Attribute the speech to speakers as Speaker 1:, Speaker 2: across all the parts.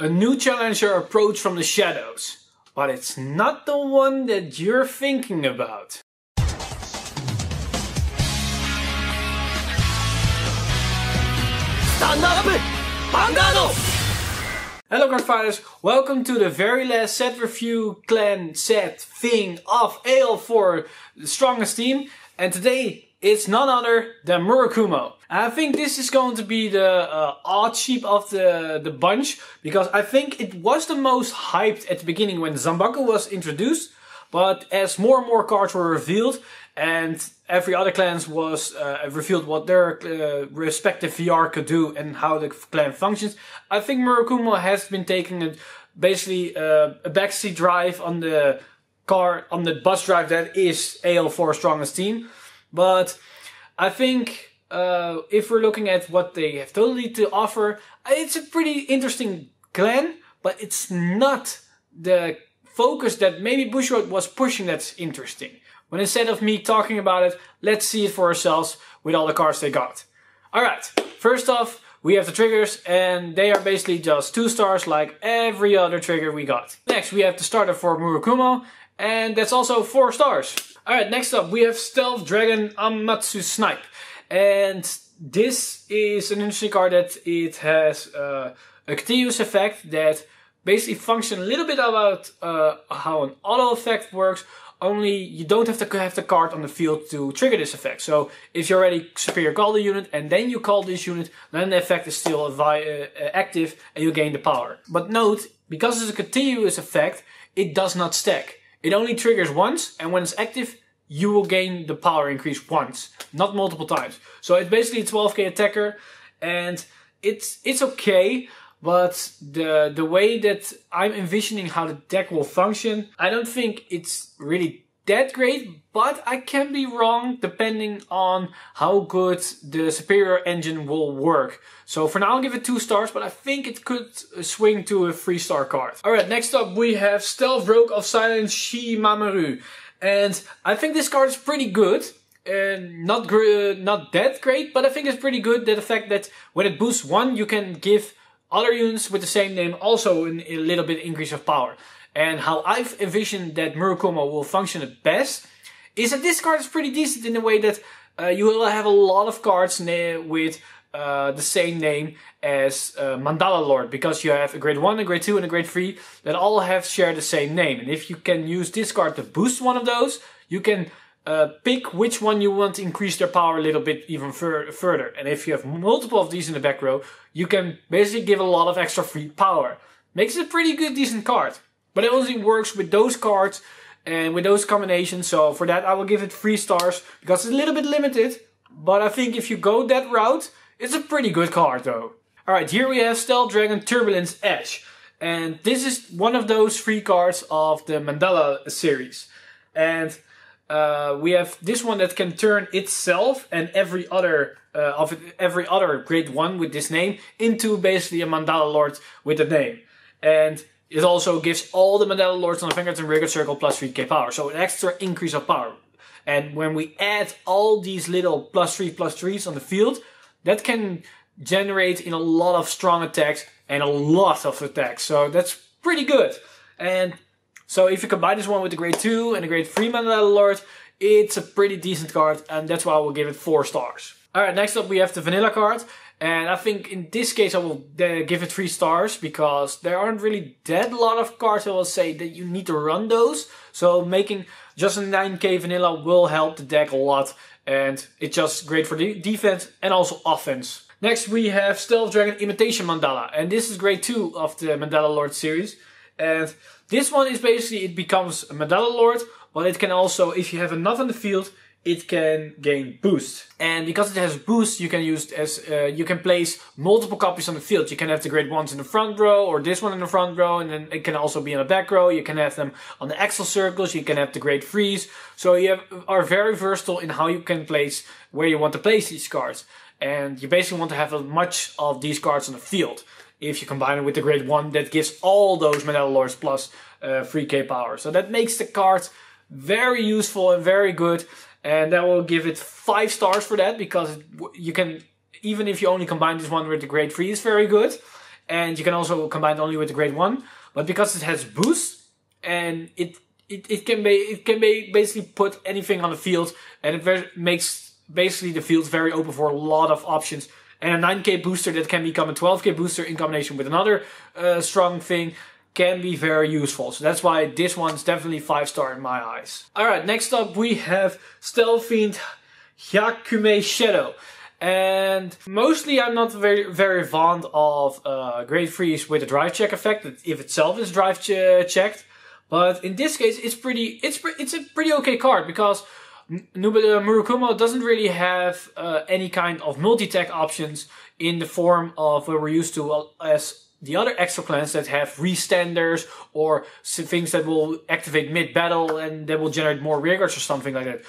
Speaker 1: A new challenger approached from the shadows, but it's not the one that you're thinking about.
Speaker 2: Stand up! Vanguard!
Speaker 1: Hello card fighters, welcome to the very last set review clan set thing of AL4, the strongest team, and today it's none other than Murakumo. I think this is going to be the odd sheep of the bunch, because I think it was the most hyped at the beginning when Baku was introduced, but as more and more cards were revealed and every other clans was revealed what their respective VR could do and how the clan functions, I think Murakumo has been taking basically a backseat drive on the bus drive that is AL4 strongest team. But I think if we're looking at what they have totally to offer, it's a pretty interesting clan, but it's not the focus that maybe Bushiroad was pushing that's interesting. When instead of me talking about it, let's see it for ourselves with all the cards they got. Alright, first off, we have the triggers, and they are basically just 2 stars like every other trigger we got. Next, we have the starter for Murakumo, and that's also 4 stars. Alright, next up we have Stealth Dragon Amatsu Snipe. And this is an interesting card that it has a continuous effect that basically functions a little bit about how an auto effect works, only you don't have to have the card on the field to trigger this effect. So if you already superior call the unit and then you call this unit, then the effect is still active and you gain the power. But note, because it's a continuous effect, it does not stack. It only triggers once, and when it's active, you will gain the power increase once, not multiple times. So it's basically a 12k attacker, and it's okay, but the way that I'm envisioning how the deck will function, I don't think it's really that great, but I can be wrong depending on how good the superior engine will work. So for now I'll give it 2 stars, but I think it could swing to a 3-star card. Alright, next up we have Stealth Rogue of Silence Shimameru. And I think this card is pretty good. Not that great, but I think it's pretty good. The fact that when it boosts 1, you can give other units with the same name also a little bit increase of power. And how I've envisioned that Murakumo will function at best is that this card is pretty decent in the way that you will have a lot of cards with the same name as Mandala Lord, because you have a grade 1, a grade 2 and a grade 3 that all share the same name. And if you can use this card to boost one of those, you can pick which one you want to increase their power a little bit even further. And if you have multiple of these in the back row, you can basically give a lot of extra free power. Makes it a pretty good, decent card. But it only works with those cards and with those combinations. So for that I will give it 3 stars, because it's a little bit limited. But I think if you go that route, it's a pretty good card though. Alright, here we have Stealth Dragon Turbulence Edge. And this is one of those 3 cards of the Mandala series. And we have this one that can turn itself and every other grade 1 with this name into basically a Mandala Lord with the name. And it also gives all the Mandela Lords on the Vanguard and Regular Circle plus 3k power. So an extra increase of power. And when we add all these little plus 3/+3s on the field, that can generate in a lot of strong attacks and a lot of attacks. So that's pretty good. And so if you combine this one with the grade 2 and the grade 3 Mandela Lord, it's a pretty decent card, and that's why I will give it 4 stars. Alright, next up we have the vanilla card. And I think in this case I will give it 3 stars, because there aren't really that lot of cards I will say that you need to run those. So making just a 9k vanilla will help the deck a lot, and it's just great for defense and also offense. Next we have Stealth Dragon Imitation Mandala, and this is grade 2 of the Mandala Lord series. And this one is basically, it becomes a Mandala Lord, but it can also, if you have enough on the field, it can gain boost. And because it has boost, you can use as you can place multiple copies on the field. You can have the grade 1s in the front row, or this one in the front row, and then it can also be in the back row. You can have them on the axle circles, you can have the grade 3s. So you are very versatile in how you can place, where you want to place these cards. And you basically want to have as much of these cards on the field. If you combine it with the grade 1 that gives all those Mandela Lords plus 3k power. So that makes the card very useful and very good. And I will give it 5 stars for that, because you can, even if you only combine this one with the grade 3, it's very good. and you can also combine it only with the grade 1. But because it has boost, and it can basically put anything on the field, and it makes basically the field very open for a lot of options. And a 9k booster that can become a 12k booster in combination with another strong thing can be very useful. So that's why this one's definitely 5-star in my eyes. Alright, next up we have Stealth Fiend Hyakume Shadow. And mostly I'm not very fond of grade 3s with a drive check effect, if itself is drive checked. But in this case it's a pretty okay card, because Murakumo doesn't really have any kind of multi-tech options in the form of what we're used to as the other extra clans that have restanders or things that will activate mid-battle and that will generate more rearguards or something like that.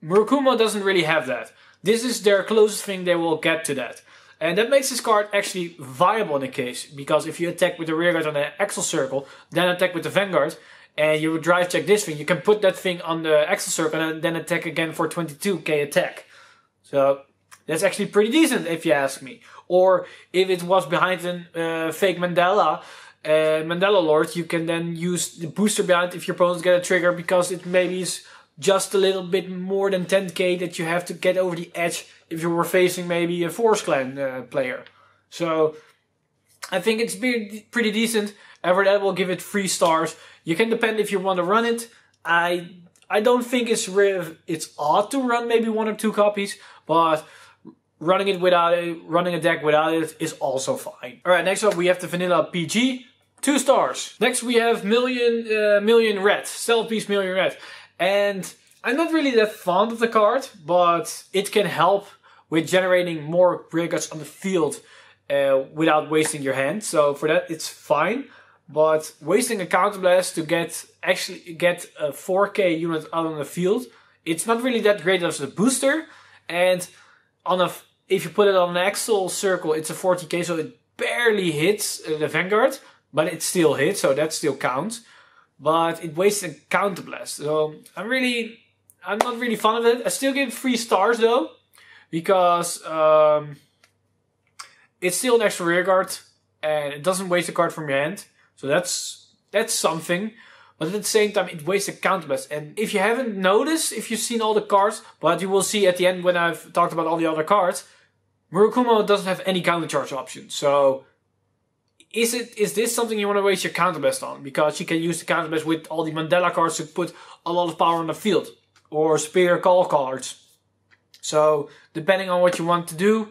Speaker 1: Murakumo doesn't really have that. This is their closest thing they will get to that. And that makes this card actually viable in the case, because if you attack with the rearguard on the Axle Circle, then attack with the Vanguard, and you would drive check this thing, you can put that thing on the Axle Circle and then attack again for 22k attack. So that's actually pretty decent if you ask me. Or if it was behind a fake Mandala, Mandela Lord, you can then use the booster behind if your opponents get a trigger, because it maybe is just a little bit more than 10k that you have to get over the edge if you were facing maybe a Force Clan player. So I think it's pretty decent. And for that we'll give it 3 stars. You can depend if you want to run it. I don't think it's odd to run maybe 1 or 2 copies, but running it without it, running a deck without it is also fine. Alright, next up we have the Vanilla PG, 2 stars. Next we have Million Red, Stealth Beast Million Red. And I'm not really that fond of the card, but it can help with generating more rearguards on the field without wasting your hand. So for that it's fine. But wasting a counterblast to get a 4k unit out on the field, it's not really that great as a booster. And if you put it on an Axle Circle, it's a 40k, so it barely hits the Vanguard, but it still hits, so that still counts. But it wastes a counterblast, so I'm not really fond of it. I still give it 3 stars though, because it's still an extra rearguard and it doesn't waste a card from your hand. So that's something. But at the same time, it wastes a counterblast. And if you haven't noticed, if you've seen all the cards, but you will see at the end when I've talked about all the other cards, Murakumo doesn't have any countercharge options. So is this something you want to waste your counterblast on? Because you can use the counterblast with all the Mandela cards to put a lot of power on the field, or Spear Call cards. So depending on what you want to do,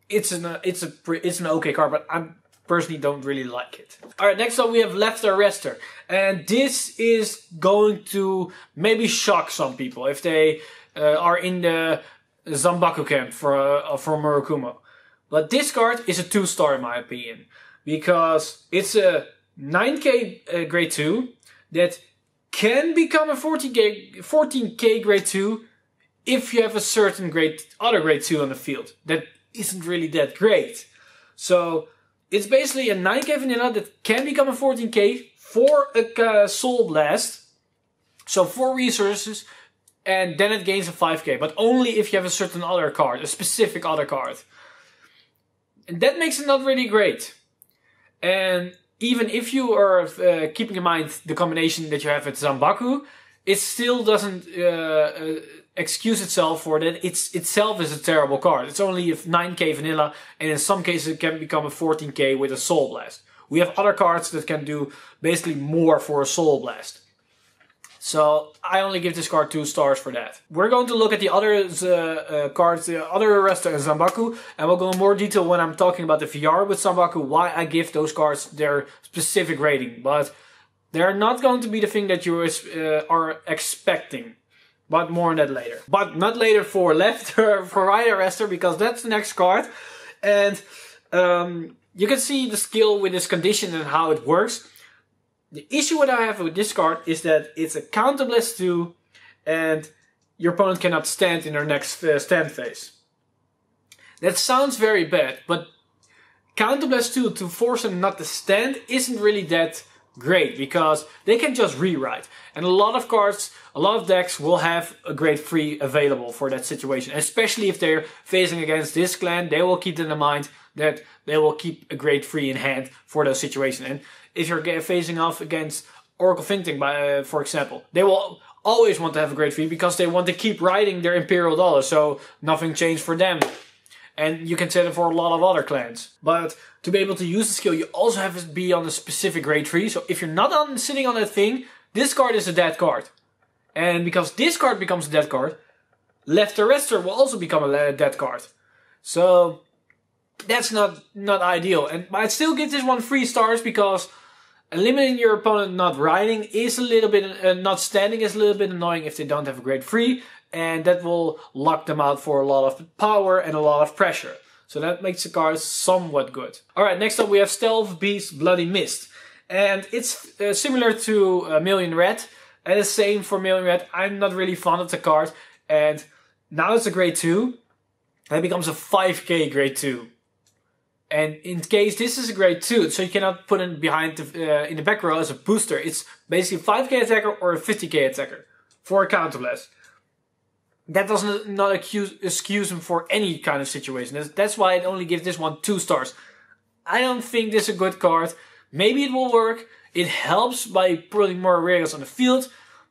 Speaker 1: it's an okay card, but I'm personally don't really like it. Alright, next up we have Left Arrestor. And this is going to maybe shock some people if they are in the Zanbaku camp for Murakumo. But this card is a 2-star in my opinion. Because it's a 9k grade 2 that can become a 14k grade 2 if you have a certain other grade 2 on the field that isn't really that great. So it's basically a 9k vanilla that can become a 14k for a Soul Blast. So 4 resources, and then it gains a 5k. But only if you have a certain other card, a specific other card. And that makes it not really great. And even if you are keeping in mind the combination that you have with Zanbaku, it still doesn't excuse itself for that. Itself is a terrible card. It's only a 9k vanilla, and in some cases it can become a 14k with a Soul Blast. We have other cards that can do basically more for a Soul Blast. So I only give this card 2 stars for that. We're going to look at the other cards, the other Arrestor and Zanbaku, and we'll go in more detail when I'm talking about the VR with Zanbaku, why I give those cards their specific rating. But they're not going to be the thing that you are expecting. But more on that later. But not later for right Arrestor, because that's the next card. And you can see the skill with this condition and how it works. The issue that I have with this card is that it's a counterblast 2 and your opponent cannot stand in their next stand phase. That sounds very bad, but counterblast 2 to force them not to stand isn't really that great, because they can just rewrite. And a lot of cards, a lot of decks will have a grade 3 available for that situation. Especially if they're facing against this clan, they will keep that in mind. that they will keep a grade 3 in hand for those situations. And if you're facing off against Oracle Finting, for example, they will always want to have a grade 3 because they want to keep riding their Imperial Dollar, so nothing changed for them. And you can set it for a lot of other clans. But to be able to use the skill, you also have to be on a specific grade 3. So if you're not sitting on that thing, this card is a dead card. And because this card becomes a dead card, left Arrestor will also become a dead card. So that's not ideal. But I'd still give this one 3 stars because eliminating your opponent not riding is a little bit, not standing is a little bit annoying if they don't have a grade 3. And that will lock them out for a lot of power and a lot of pressure. So that makes the card somewhat good. Alright, next up we have Stealth Beast Bloody Mist. And it's similar to Million Red. And the same for Million Red. I'm not really fond of the card. And now it's a grade 2. And it becomes a 5k grade 2. And in case this is a grade 2, so you cannot put it behind in the back row as a booster. It's basically a 5k attacker or a 50k attacker for a counter blast. That does not excuse him for any kind of situation. That's why I'd only give this one 2 stars. I don't think this is a good card. Maybe it will work. It helps by putting more rearguards on the field.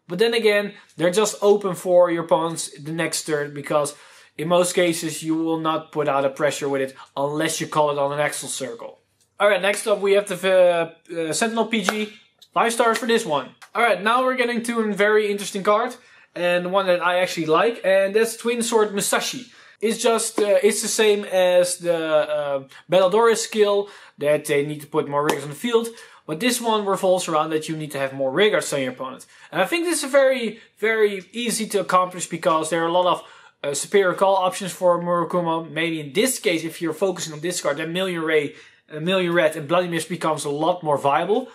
Speaker 1: But then again, they're just open for your opponents the next turn. Because in most cases, you will not put out a pressure with it unless you call it on an Axle Circle. Alright, next up we have the Sentinel PG. 5 stars for this one. Alright, now we're getting to a very interesting card. And one that I actually like, and that's Twin Sword Musashi. It's just, it's the same as the Mandela skill, that they need to put more riggers on the field. But this one revolves around that you need to have more riggers on your opponent. And I think this is very, very easy to accomplish because there are a lot of superior call options for Murakumo. Maybe in this case, if you're focusing on this card, then Million Red and Bloody Mist becomes a lot more viable.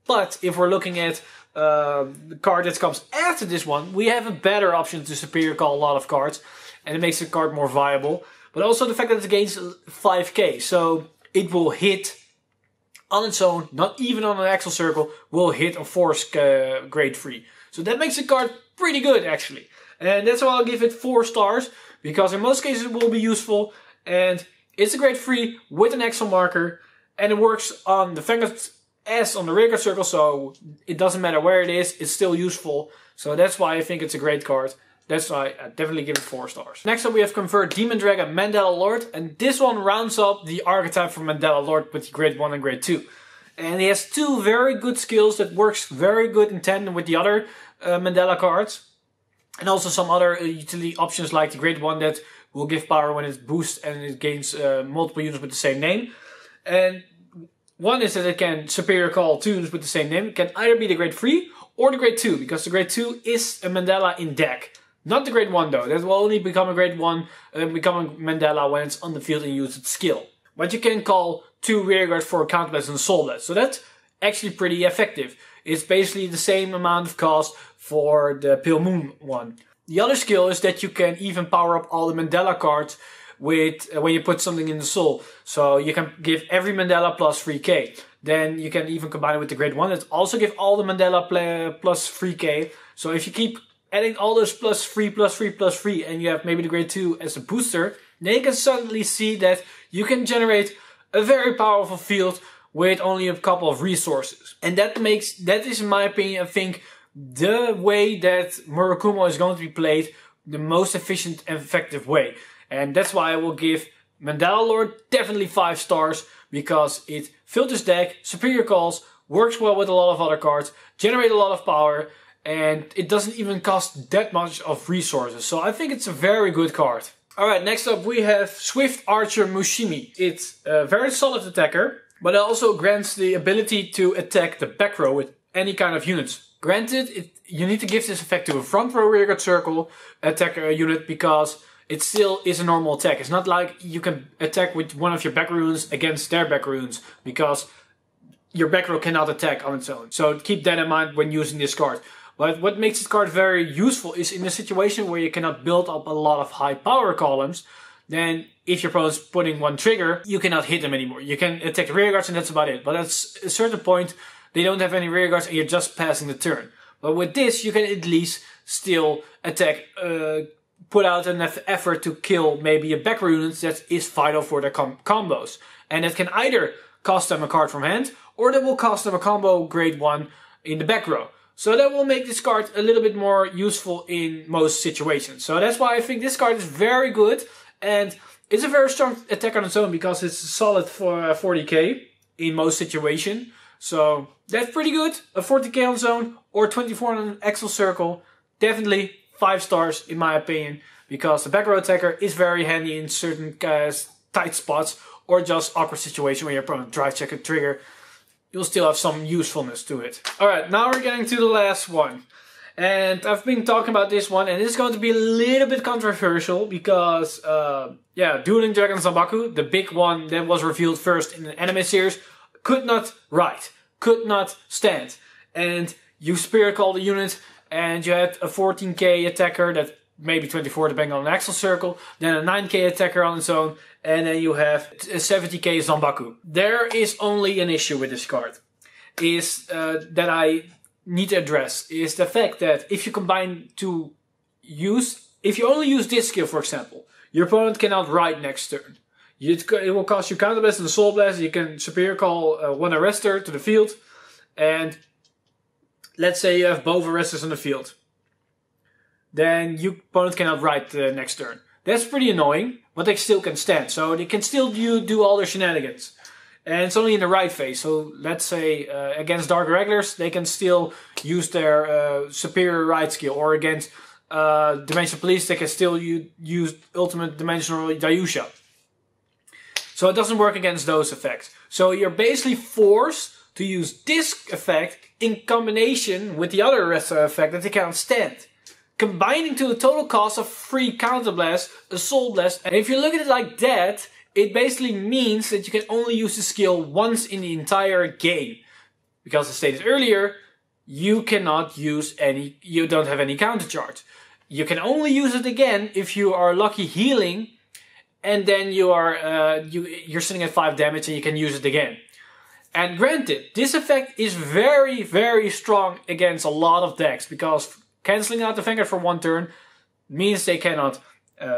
Speaker 1: But if we're looking at the card that comes after this one, we have a better option to superior call a lot of cards, and it makes the card more viable. But also the fact that it gains 5k, so it will hit on its own, not even on an Axle Circle, will hit a Force grade 3. So that makes the card pretty good actually. And that's why I'll give it 4 stars, because in most cases it will be useful, and it's a grade 3 with an Axle marker, and it works on the Vanguard as on the rearguard circle, so it doesn't matter where it is, it's still useful. So that's why I think it's a great card. That's why I definitely give it 4 stars. Next up we have Convert Demon Dragon Mandela Lord, and this one rounds up the archetype for Mandela Lord with grade 1 and grade 2. And he has 2 very good skills that works very good in tandem with the other Mandela cards. And also some other utility options like the grade 1 that will give power when it boosts and it gains multiple units with the same name. And one is that it can superior call 2 units with the same name. It can either be the grade 3 or the grade 2, because the grade 2 is a Mandala in deck. Not the grade 1 though, that will only become a grade 1, become a Mandala when it's on the field and use its skill. But you can call 2 rearguards for a counterblast and a soul blast, so that's actually pretty effective. It's basically the same amount of cost for the Pale Moon one. The other skill is that you can even power up all the Mandala cards with when you put something in the soul. So you can give every Mandala plus 3k. Then you can even combine it with the grade 1 that also give all the Mandala plus 3k. So if you keep adding all those plus 3, plus 3, plus 3, and you have maybe the grade 2 as a booster, then you can suddenly see that you can generate a very powerful field with only a couple of resources. And that is in my opinion, I think, the way that Murakumo is going to be played the most efficient and effective way. And that's why I will give Mandela Lord definitely 5 stars, because it filters deck, superior calls, works well with a lot of other cards, generates a lot of power, and it doesn't even cost that much of resources. So I think it's a very good card. Alright, next up we have Swift Archer Mushimi. It's a very solid attacker, but it also grants the ability to attack the back row with any kind of units. Granted, you need to give this effect to a front row rearguard circle attacker unit, because it still is a normal attack. It's not like you can attack with one of your back runes against their back runes, because your back row cannot attack on its own. So keep that in mind when using this card. But what makes this card very useful is in a situation where you cannot build up a lot of high power columns, then if your opponent's putting one trigger, you cannot hit them anymore. You can attack the rearguards and that's about it. But at a certain point, they don't have any rearguards and you're just passing the turn. But with this, you can at least still attack put out an effort to kill maybe a back row unit that is vital for their combos. And that can either cost them a card from hand, or that will cost them a combo grade 1 in the back row. So that will make this card a little bit more useful in most situations. So that's why I think this card is very good. And it's a very strong attack on its own because it's solid for 40k in most situations. So that's pretty good. A 40k on its own or 24 on an Axel Circle. Definitely 5 stars in my opinion. Because the back row attacker is very handy in certain tight spots. Or just awkward situation where your opponent drive check a trigger. You'll still have some usefulness to it. Alright, now we're getting to the last one. And I've been talking about this one, and it's going to be a little bit controversial because, Dueling Dragon Baku, the big one that was revealed first in the anime series, could not ride, could not stand. And you spirit call the unit, and you had a 14k attacker that maybe 24 depending on an Axel Circle, then a 9k attacker on its own, and then you have a 70k Zanbaku. There is only an issue with this card, is that I need to address, is the fact that if you combine to use, if you only use this skill for example, your opponent cannot ride next turn. It will cost you Counterblast and Soul Blast, you can Superior Call one Arrestor to the field, and let's say you have both Arrestors on the field. Then your opponent cannot ride the next turn. That's pretty annoying, but they still can stand. So they can still do all their shenanigans. And it's only in the right phase. So let's say against Dark Regulars, they can still use their Superior Ride skill. Or against Dimensional Police, they can still use Ultimate Dimensional Dayusha. So it doesn't work against those effects. So you're basically forced to use this effect in combination with the other Arrestor effect that they can't stand. Combining to a total cost of 3 Counterblast, a Soul Blast. And if you look at it like that, it basically means that you can only use the skill once in the entire game. Because as stated earlier, you cannot use any, you don't have any counter charge. You can only use it again if you are lucky healing, and then you are you're sitting at 5 damage and you can use it again. And granted, this effect is very, very strong against a lot of decks, because cancelling out the Vanguard for 1 turn means they cannot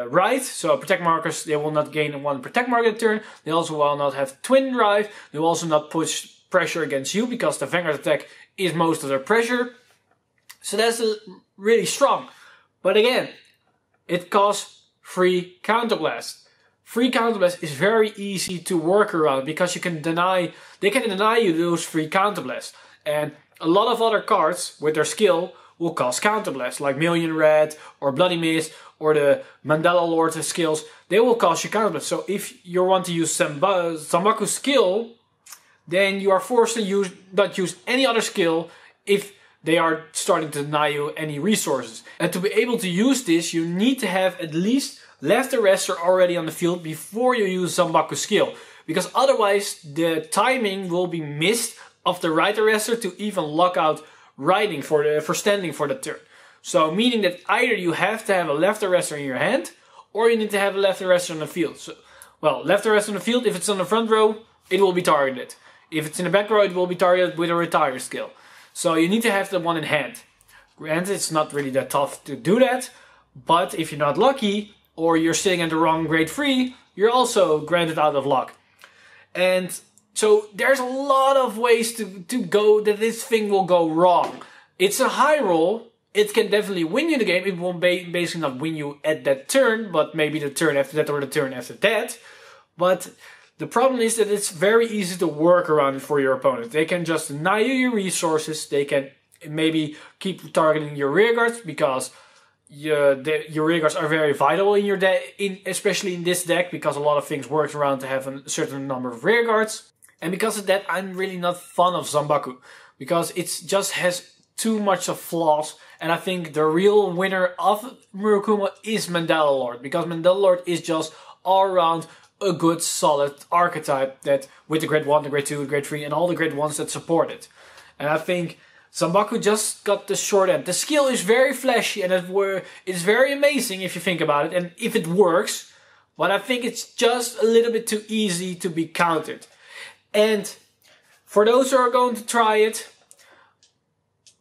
Speaker 1: ride. So protect markers, they will not gain 1 protect marker turn. They also will not have twin drive. They will also not push pressure against you because the Vanguard attack is most of their pressure. So that's really strong. But again, it costs 3 Counterblast. 3 Counterblast is very easy to work around because they can deny you those 3 Counterblast. And a lot of other cards with their skill will cost Counterblast, like Million Red or Bloody Mist or the Mandela Lord skills. They will cost you Counterblast. So if you want to use Zanbaku's skill, then you are forced to not use any other skill if they are starting to deny you any resources. And to be able to use this, you need to have at least left Arrestor already on the field before you use Zanbaku's skill. Because otherwise the timing will be missed of the right Arrestor to even lock out riding for standing for the turn. So meaning that either you have to have a left Arrestor in your hand, or you need to have a left Arrestor on the field. So, well, left Arrestor on the field, if it's on the front row, it will be targeted. If it's in the back row, it will be targeted with a retire skill. So you need to have the one in hand. Granted, it's not really that tough to do that, but if you're not lucky, or you're sitting at the wrong grade 3, you're also granted out of luck. And so there's a lot of ways to go that this thing will go wrong. It's a high roll. It can definitely win you the game. It won't basically not win you at that turn, but maybe the turn after that or the turn after that. But the problem is that it's very easy to work around it for your opponent. They can just deny you your resources. They can maybe keep targeting your rearguards because your rearguards are very vital in your deck, especially in this deck, because a lot of things work around to have a certain number of rearguards. And because of that, I'm really not fond of Zanbaku, because it just has too much of flaws. And I think the real winner of Murakumo is Mandela Lord, because Mandela Lord is just all around a good solid archetype that with the grade 1, the grade 2, the grade 3 and all the grade 1s that support it. And I think Zanbaku just got the short end. The skill is very flashy and it's very amazing if you think about it and if it works, but I think it's just a little bit too easy to be countered. And for those who are going to try it,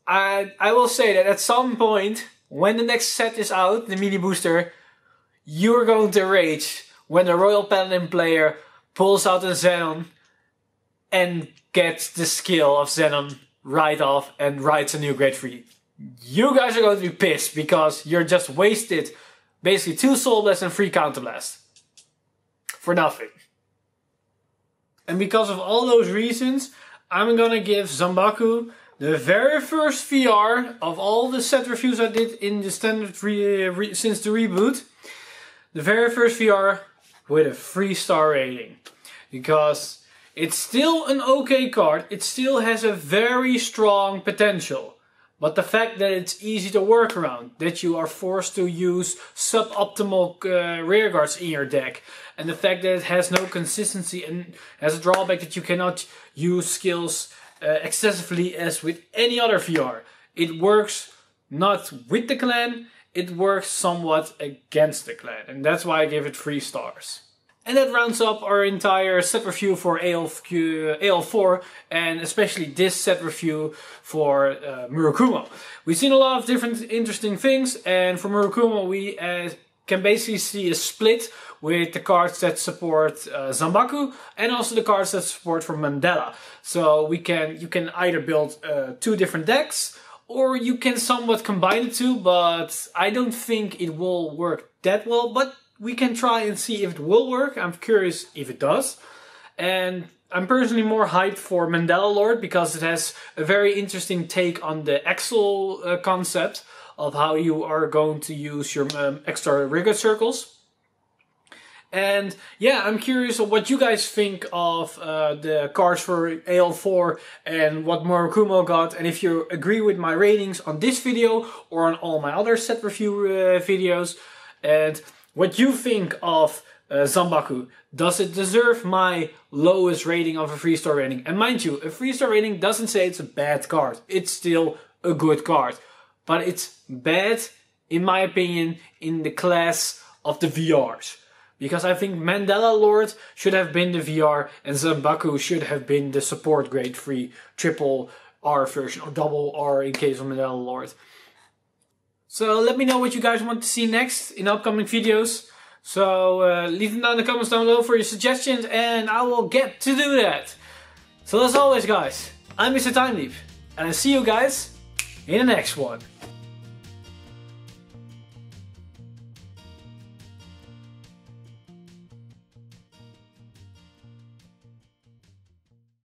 Speaker 1: I will say that at some point, when the next set is out, the mini booster, you're going to rage when the Royal Paladin player pulls out a Xenon and gets the skill of Xenon right off and writes a new grade 3. You guys are going to be pissed because you're just wasted basically 2 Soul Blast and 3 Counter Blast. For nothing. And because of all those reasons, I'm gonna give Baku the very first VR of all the set reviews I did in the standard since the reboot. The very first VR with a 3-star rating. Because it's still an okay card, it still has a very strong potential. But the fact that it's easy to work around, that you are forced to use suboptimal rear guards in your deck, and the fact that it has no consistency and has a drawback that you cannot use skills excessively as with any other VR. It works not with the clan, it works somewhat against the clan, and that's why I gave it 3 stars. And that rounds up our entire set review for AL4 and especially this set review for Murakumo. We've seen a lot of different interesting things, and for Murakumo we can basically see a split with the cards that support Baku and also the cards that support for Mandela. So you can either build 2 different decks, or you can somewhat combine the 2, but I don't think it will work that well, but we can try and see if it will work. I'm curious if it does. And I'm personally more hyped for Mandela Lord because it has a very interesting take on the Axel concept of how you are going to use your extra rigor circles. And yeah, I'm curious of what you guys think of the cards for AL4 and what Murakumo got, and if you agree with my ratings on this video or on all my other set review videos, and what you think of Baku. Does it deserve my lowest rating of a 3-star rating? And mind you, a 3-star rating doesn't say it's a bad card. It's still a good card. But it's bad, in my opinion, in the class of the VRs. Because I think Mandela Lord should have been the VR and Baku should have been the support grade 3 triple R version, or double R in case of Mandela Lord. So let me know what you guys want to see next in upcoming videos. So leave them down in the comments down below for your suggestions and I will get to do that. So as always guys, I'm Mr. Time Leap and I see you guys in the next one.